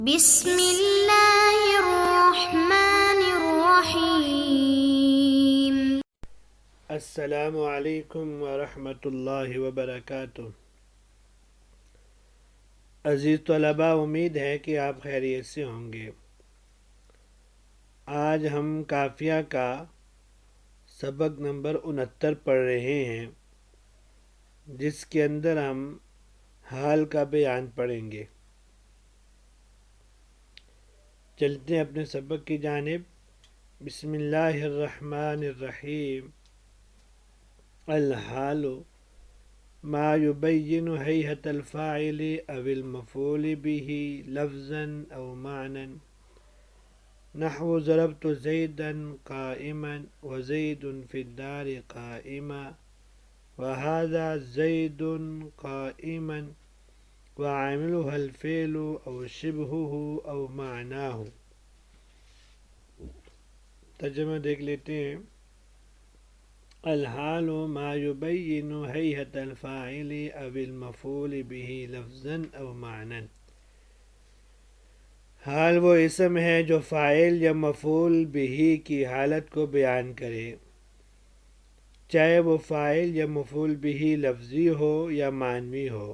بسم اللہ الرحمن الرحیم۔ السلام علیکم ورحمۃ اللہ وبرکاتہ۔ عزیز طلباء، امید ہے کہ آپ خیریت سے ہوں گے۔ آج ہم قافیہ کا سبق نمبر 69 پڑھ رہے ہیں، جس کے اندر ہم حال کا بیان پڑھیں گے۔ چلتے ہیں اپنے سبق کی جانب۔ بسم اللہ الرحمن الرحیم۔ الحال ما يبين هيئة الفاعل أو المفعول به لفظا أو معنى، نحو ضربت زيدا قائما وزيد في الدار قائما، وهذا زيد قائما وعاملها الفعل أو شبهه أو معناه۔ ترجمہ دیکھ لیتے ہیں۔ الحال ما يبين هيئة الفاعل أو المفعول به لفظا أو معنى۔ حال وہ اسم ہے جو فاعل یا مفعول به کی حالت کو بیان کرے، چاہے وہ فاعل یا مفعول به لفظی ہو یا معنوی ہو،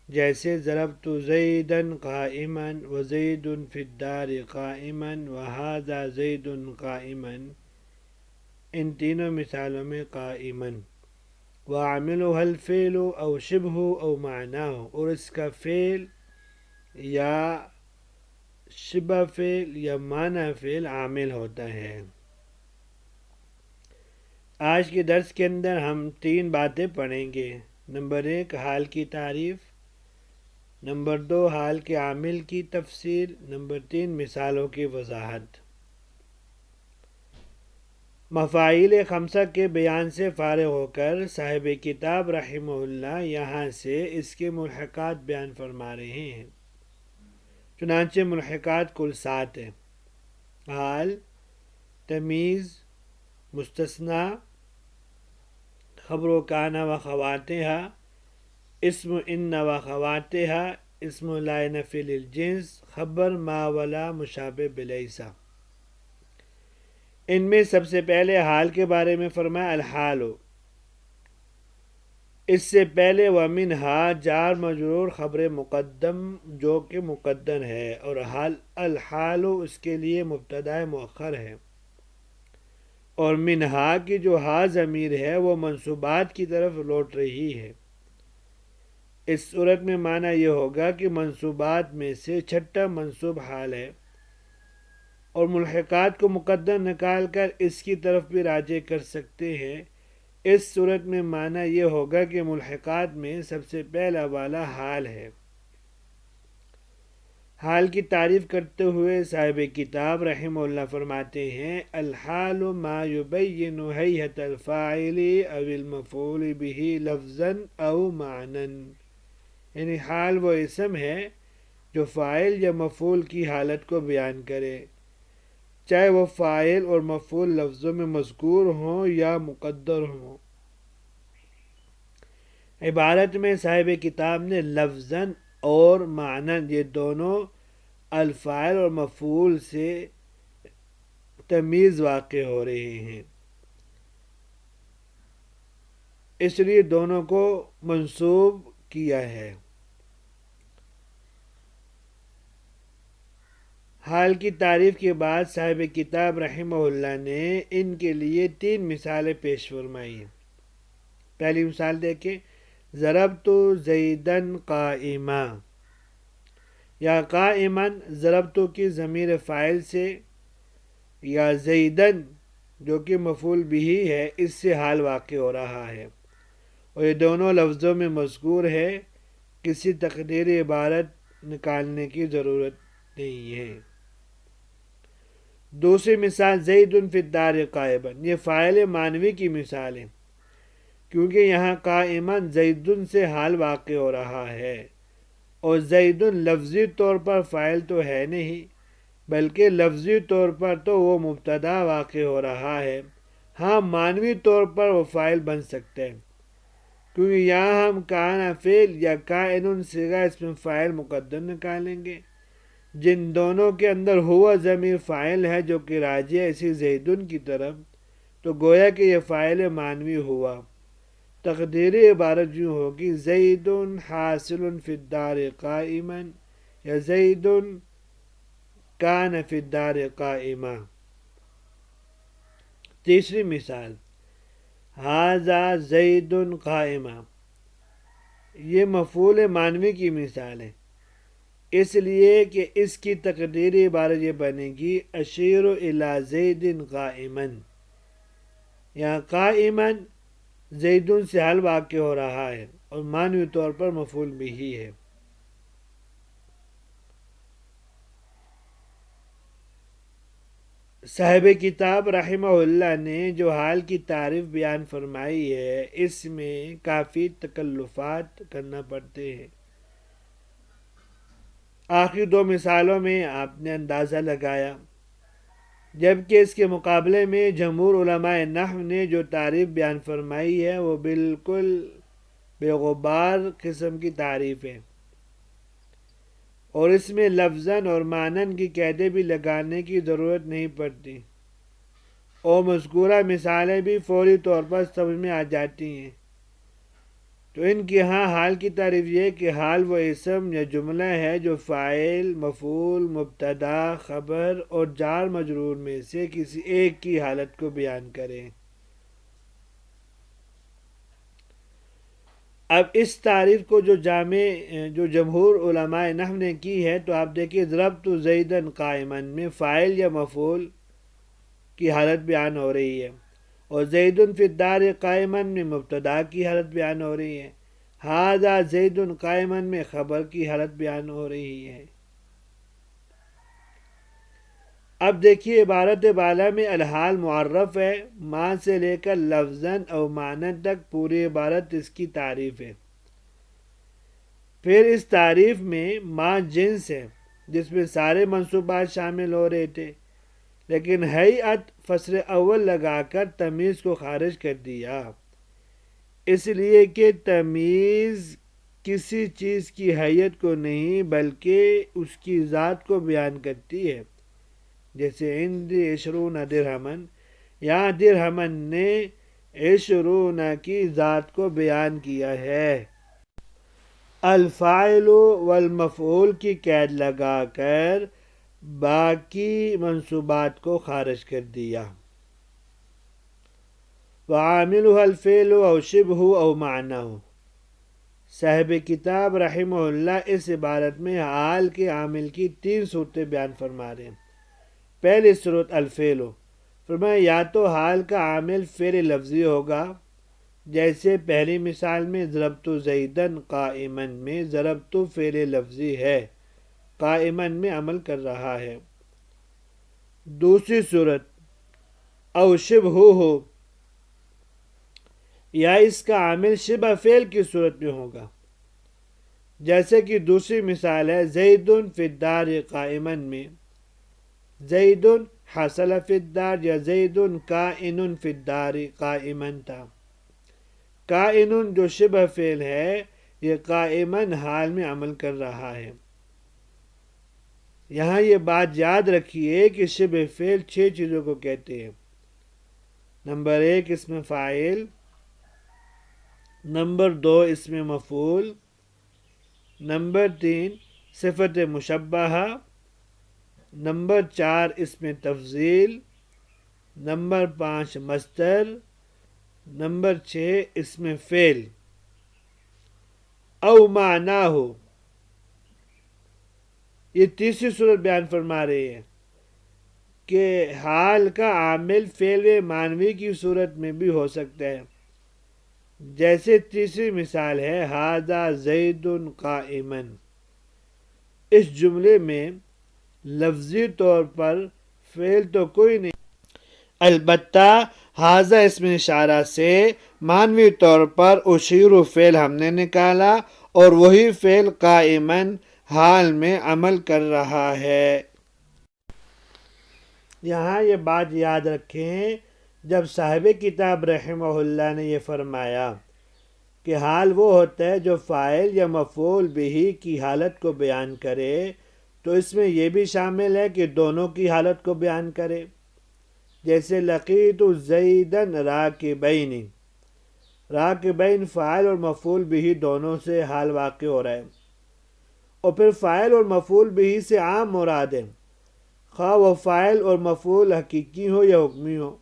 جیسے ضربت زیدا قائما وزید فی الدار قائما وهذا زید قائما، ان تینوں مثالوں میں قائما، وعاملها الفعل او شبہ او معناه، اور اس کا فعل یا شبہ فعل یا معنی فعل عامل ہوتا ہے۔ آج کے درس کے اندر ہم 3 باتیں پڑھیں گے۔ نمبر 1 حال کی تعریف، نمبر 2 حال کے عامل کی تفسیر، نمبر 3 مثالوں کی وضاحت۔ مفاعیل خمسہ کے بیان سے فارغ ہو کر صاحب کتاب رحمہ اللہ یہاں سے اس کے ملحقات بیان فرما رہے ہیں۔ چنانچہ ملحقات کل 7 ہیں۔ حال، تمیز، مستثنیٰ، خبر و کان و خواتہا، اسم ان و خواتہا، اسم لا نفی للجنس، خبر ما ولا مشابہ بلیسا۔ ان میں سب سے پہلے حال کے بارے میں فرمایا الحال، اس سے پہلے ومنہا جار مجرور خبر مقدم جو کہ مقدر ہے، اور الحال اس کے لیے مبتدا مؤخر ہے، اور منہا کی جو ہا ضمیر ہے وہ منصوبات کی طرف لوٹ رہی ہے۔ اس صورت میں معنی یہ ہوگا کہ منصوبات میں سے چھٹا منصوب حال ہے، اور ملحقات کو مقدر نکال کر اس کی طرف بھی راجع کر سکتے ہیں۔ اس صورت میں معنی یہ ہوگا کہ ملحقات میں سب سے پہلا والا حال ہے۔ حال کی تعریف کرتے ہوئے صاحب کتاب رحمہ اللہ فرماتے ہیں الحال ما يبين هيئة الفاعل او المفعول به لفظا او معنى، یعنی حال وہ اسم ہے جو فاعل یا مفعول کی حالت کو بیان کرے، چاہے وہ فاعل اور مفعول لفظوں میں مذکور ہوں یا مقدر ہوں۔ عبارت میں صاحب کتاب نے لفظاً اور معنی یہ دونوں الفاعل اور مفعول سے تمیز واقع ہو رہے ہیں، اس لیے دونوں کو منصوب کیا ہے۔ حال کی تعریف کے بعد صاحب کتاب رحمہ اللہ نے ان کے لیے 3 مثالیں پیش فرمائی ہیں۔ پہلی مثال دیکھیں، ضربت زیدا قائما، یا قائما ضربت کی ضمیر فاعل سے یا زیدن جو کہ مفعول بھی ہے اس سے حال واقع ہو رہا ہے، اور یہ دونوں لفظوں میں مذکور ہے، کسی تقدیری عبارت نکالنے کی ضرورت نہیں ہے۔ دوسری مثال زید فی الدار قائما، یہ فاعل معنوی کی مثال ہے، کیونکہ یہاں قائما زیدن سے حال واقع ہو رہا ہے، اور زیدن لفظی طور پر فاعل تو ہے نہیں، بلکہ لفظی طور پر تو وہ مبتدا واقع ہو رہا ہے، ہاں معنوی طور پر وہ فاعل بن سکتے ہیں، کیونکہ یہاں ہم کان فعل یا کائن صیغہ اسم فاعل مقدر نکالیں گے، جن دونوں کے اندر ہوا ضمیر فاعل ہے جو کہ راجع ہے اسی زیدن کی طرف، تو گویا کہ یہ فاعل معنوی ہوا۔ تقدیری عبارت یوں ہوگی زید حاصل فی الدار قائما یا زید کان فی الدار قائما۔ تیسری مثال ھذا زید قائما، یہ مفعول معنوی کی مثال ہے، اس لیے کہ اس کی تقدیری عبارت یہ بنے گی اشیر الی زید قائما، یا قائما زیدن سے حال واقع ہو رہا ہے اور معنوی طور پر مفعول بھی ہے۔ صاحب کتاب رحمہ اللہ نے جو حال کی تعریف بیان فرمائی ہے اس میں کافی تکلفات کرنا پڑتے ہیں۔ آخری دو مثالوں میں آپ نے اندازہ لگایا، جبکہ اس کے مقابلے میں جمہور علماء نحو نے جو تعریف بیان فرمائی ہے وہ بالکل بے غبار قسم کی تعریف ہے، اور اس میں لفظاً اور معناً کی قیدیں بھی لگانے کی ضرورت نہیں پڑتی، اور مذکورہ مثالیں بھی فوری طور پر سمجھ میں آ جاتی ہیں۔ تو ان کی ہاں حال کی تعریف یہ کہ حال وہ اسم یا جملہ ہے جو فاعل، مفعول، مبتدا، خبر اور جار مجرور میں سے کسی ایک کی حالت کو بیان کرے۔ اب اس تعریف کو جو جمہور علماء نحو نے کی ہے تو آپ دیکھیے ضربت زیدا قائما میں فاعل یا مفعول کی حالت بیان ہو رہی ہے، اور زید فی الدار قائما میں مبتدا کی حالت بیان ہو رہی ہے، ھذا زید قائما میں خبر کی حالت بیان ہو رہی ہے۔ اب دیکھیے عبارت بالا میں الحال معرف ہے، ماں سے لے کر لفظاً اور معنی تک پوری عبارت اس کی تعریف ہے۔ پھر اس تعریف میں ماں جنس ہے جس میں سارے منصوبات شامل ہو رہے تھے، لیکن ہیئت فصل اول لگا کر تمیز کو خارج کر دیا، اس لیے کہ تمیز کسی چیز کی حیت کو نہیں بلکہ اس کی ذات کو بیان کرتی ہے، جیسے عندی 20 درہمن، یہاں درہمن نے 20 کی ذات کو بیان کیا ہے۔ الفاعل والمفعول کی قید لگا کر باقی منصوبات کو خارج کر دیا۔ وعاملها الفعل او شبہ او معنی، صاحب کتاب رحمہ اللہ اس عبارت میں حال کے عامل کی 3 صورتیں بیان فرما رہے ہیں۔ پہلی صورت الفعل، فرمایا یا تو حال کا عامل فعل لفظی ہوگا، جیسے پہلی مثال میں ضربت زیدا قائما میں ضربت فعل لفظی ہے، قائما میں عمل کر رہا ہے۔ دوسری صورت او شبہ ہو، یا اس کا عامل شبہ فعل کی صورت میں ہوگا، جیسے کہ دوسری مثال ہے زید فی الدار قائما میں زید حصل فی الدار یا زید کائن فی الدار قائما تھا۔ کائن جو شبہ فعل ہے یہ قائما حال میں عمل کر رہا ہے۔ یہاں یہ بات یاد رکھیے کہ شبہ فعل 6 چیزوں کو کہتے ہیں۔ نمبر 1 اسم فاعل، نمبر 2 اسم مفعول، نمبر 3 صفت مشبہہ، نمبر 4 اسم تفضیل، نمبر 5 مصدر، نمبر 6 اسم فعل۔ او معنی ہو، یہ تیسری صورت بیان فرما رہی ہے کہ حال کا عامل فعل معنوی کی صورت میں بھی ہو سکتا ہے، جیسے تیسری مثال ہے ھذا زید قائما۔ اس جملے میں لفظی طور پر فعل تو کوئی نہیں، البتہ ھذا اسم اشارہ سے معنوی طور پر اشیر فعل ہم نے نکالا، اور وہی فعل قائما حال میں عمل کر رہا ہے۔ یہاں یہ بات یاد رکھیں، جب صاحب کتاب رحمہ اللہ نے یہ فرمایا کہ حال وہ ہوتا ہے جو فاعل یا مفعول بہ کی حالت کو بیان کرے، تو اس میں یہ بھی شامل ہے کہ دونوں کی حالت کو بیان کرے، جیسے لقیت زیدن راکبین، راکبین فاعل اور مفعول بھی دونوں سے حال واقع ہو رہا ہے، اور پھر فاعل اور مفعول بھی سے عام مراد ہے، خواہ وہ فاعل اور مفعول حقیقی ہو یا حکمی ہو۔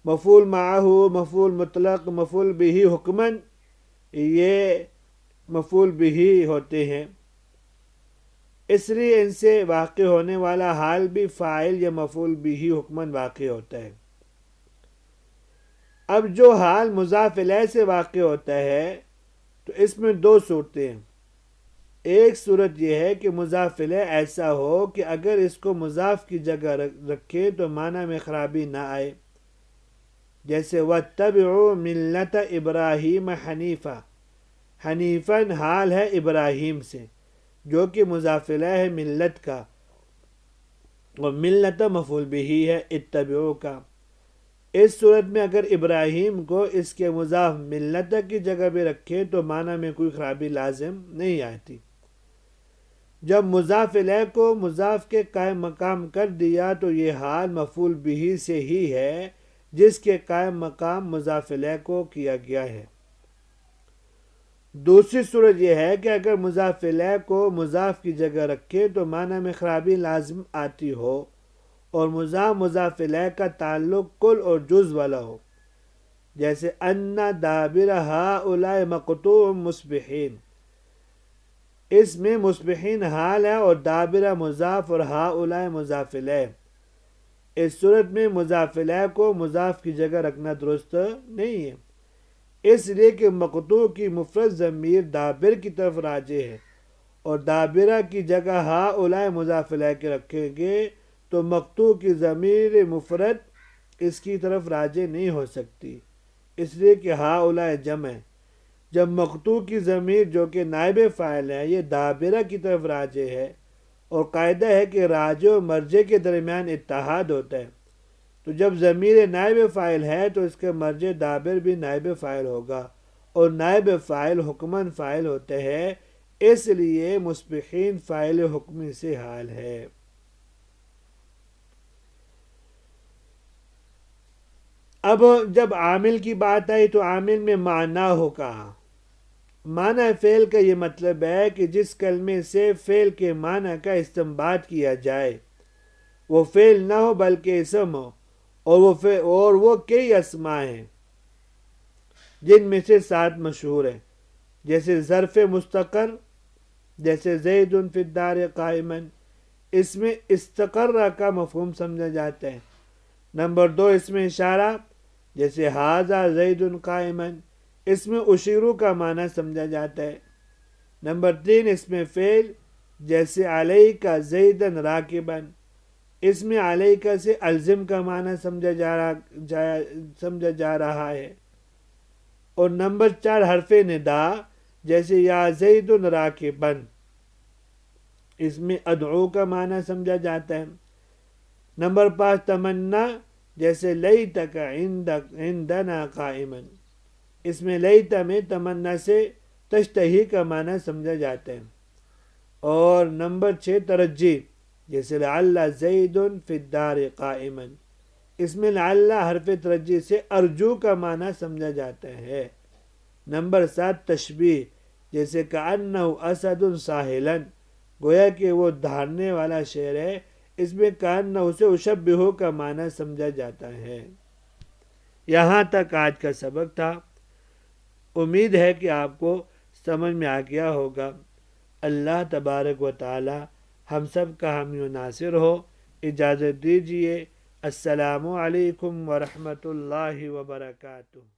مفعول معہ، مفعول مطلق، مفعول بھی حکمن، یہ مفعول بھی ہوتے ہیں، اس لیے ان سے واقع ہونے والا حال بھی فاعل یا مفعول بھی حکمن واقع ہوتا ہے۔ اب جو حال مضاف الیہ سے واقع ہوتا ہے تو اس میں دو صورتیں ہیں۔ ایک صورت یہ ہے کہ مضاف الیہ ایسا ہو کہ اگر اس کو مضاف کی جگہ رکھے تو معنی میں خرابی نہ آئے، جیسے وَاتَّبِعُوا مِلَّةَ إِبْرَاهِيمَ حَنِيفًا، حنیفاً حال ہے ابراہیم سے، جو کہ مضاف الیہ ہے ملت کا، اور ملت مفعول بھی ہے اتبعو کا۔ اس صورت میں اگر ابراہیم کو اس کے مضاف ملت کی جگہ بھی رکھے تو معنی میں کوئی خرابی لازم نہیں آتی۔ جب مضاف الیہ کو مضاف کے قائم مقام کر دیا تو یہ حال مفعول بھی سے ہی ہے جس کے قائم مقام مضاف الیہ کو کیا گیا ہے۔ دوسری صورت یہ ہے کہ اگر مضاف الیہ کو مضاف کی جگہ رکھے تو معنی میں خرابی لازم آتی ہو اور مضاف الیہ کا تعلق کل اور جز والا ہو، جیسے ان دابر ہؤلاء مقطوع مصبحین، اس میں مصبحین حال ہے اور دابر مضاف اور ہؤلاء مضاف الیہ۔ اس صورت میں مضاف الیہ کو مضاف کی جگہ رکھنا درست نہیں ہے، اس لیے کہ مقطوع کی مفرد ضمیر دابر کی طرف راجع ہے، اور دابرہ کی جگہ ہؤلاء مضاف الیہ کے رکھیں گے تو مقطوع کی ضمیر مفرد اس کی طرف راجع نہیں ہو سکتی، اس لیے کہ ہؤلاء جمع ہے۔ جب مقطوع کی ضمیر جو کہ نائب فاعل ہے یہ دابرہ کی طرف راجع ہے، اور قاعدہ ہے کہ راجع و مرجع کے درمیان اتحاد ہوتا ہے، تو جب ضمیر نائب فاعل ہے تو اس کے مرجع دابر بھی نائب فاعل ہوگا، اور نائب فاعل حکماً فاعل ہوتے ہیں، اس لیے مصبحین فاعل حکمی سے حال ہے۔ اب جب عامل کی بات آئی تو عامل میں معنی ہو کہا۔ معنی فعل کا یہ مطلب ہے کہ جس کلمے سے فعل کے معنی کا استنباط کیا جائے وہ فعل نہ ہو بلکہ اسم ہو، اور وہ کئی اسماء ہیں جن میں سے 7 مشہور ہیں، جیسے ظرف مستقر، جیسے زید فی الدار قائما، اس میں استقر کا مفہوم سمجھا جاتا ہے۔ نمبر 2 اس میں اشارہ، جیسے ھذا زید قائما، اس میں اشیرو کا معنی سمجھا جاتا ہے۔ نمبر 3 اس میں فعل، جیسے علیک زیدن راکبا، اس میں علیک سے الزم کا معنی سمجھا جا رہا ہے۔ اور نمبر 4 حرف ندا، جیسے یا زید راکبا، اس میں ادعو کا معنی سمجھا جاتا ہے۔ نمبر 5 تمنا، جیسے لیتک عندنا قائما، اس میں لیت میں تمنا سے تشتہی کا معنی سمجھا جاتا ہے۔ اور نمبر 6 ترجی، جیسے لعل زید فی الدار قائما، اس میں لعل حرف ترجی سے ارجو کا معنی سمجھا جاتا ہے۔ نمبر 7 تشبیہ، جیسے کأنہ اسد ساحلا، گویا کہ وہ دھاڑنے والا شیر ہے، اس میں کأنہ سے اشبہ کا معنی سمجھا جاتا ہے۔ یہاں تک آج کا سبق تھا، امید ہے کہ آپ کو سمجھ میں آ گیا ہوگا۔ اللہ تبارک و تعالی ہم سب کا حامی و ناصر ہو۔ اجازت دیجیے، السلام علیکم ورحمۃ اللہ وبرکاتہ۔